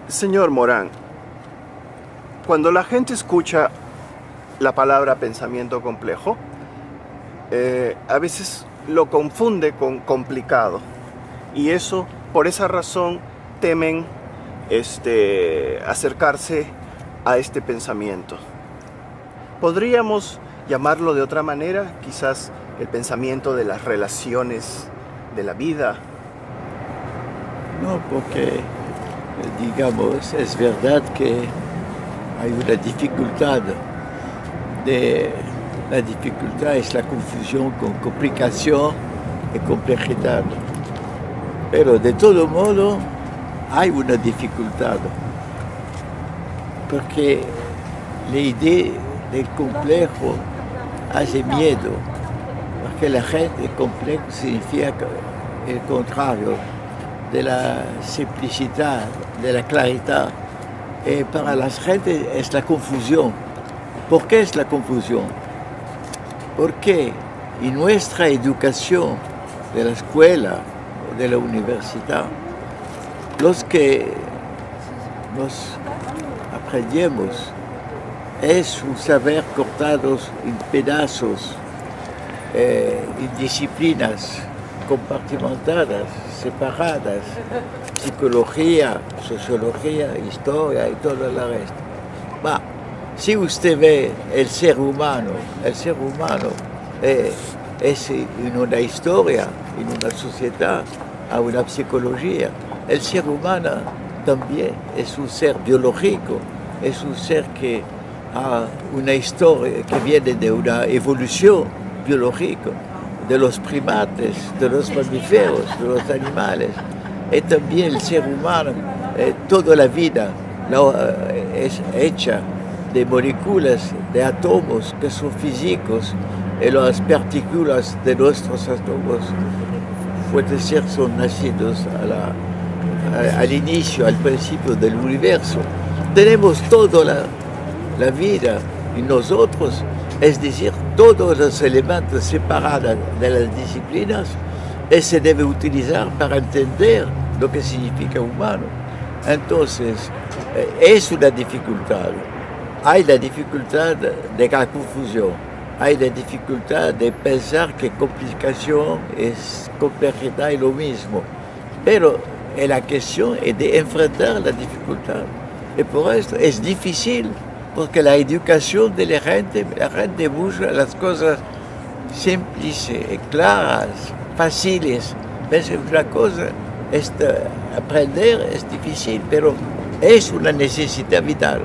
Señor Morán, cuando la gente escucha la palabra pensamiento complejo, a veces lo confunde con complicado. Y eso, por esa razón, temen acercarse a este pensamiento. ¿Podríamos llamarlo de otra manera? Quizás el pensamiento de las relaciones de la vida. No, porque, digamos, es verdad que hay una dificultad. La dificultad es la confusión con complicación y complejidad. Pero de todo modo hay una dificultad, porque la idea del complejo hace miedo, porque la gente complejo significa el contrario de la simplicidad, de la claridad. Y para la gente es la confusión. ¿Por qué es la confusión? Porque en nuestra educación de la escuela o de la universidad, los que nos aprendemos es un saber cortados en pedazos, en disciplinas compartimentadas, separadas, psicología, sociología, historia y todo el resto. Si usted ve el ser humano es en una historia, en una sociedad, a una psicología. El ser humano también es un ser biológico, es un ser que a una historia que viene de una evolución biológica, de los primates, de los mamíferos, de los animales. Y también el ser humano, toda la vida es hecha de moléculas, de átomos que son físicos, y las partículas de nuestros átomos puede ser son nacidos al inicio, al principio del universo. Tenemos toda la vida en nosotros, es decir, todos los elementos separados de las disciplinas y se debe utilizar para entender lo que significa humano. Entonces, es una dificultad. Hay la dificultad de la confusión, hay la dificultad de pensar que complicación es complejidad y lo mismo. Pero la cuestión es de enfrentar la dificultad. Y por esto es difícil, porque la educación de la gente busca las cosas simples, claras, fáciles. Es una cosa, aprender es difícil, pero es una necesidad vital.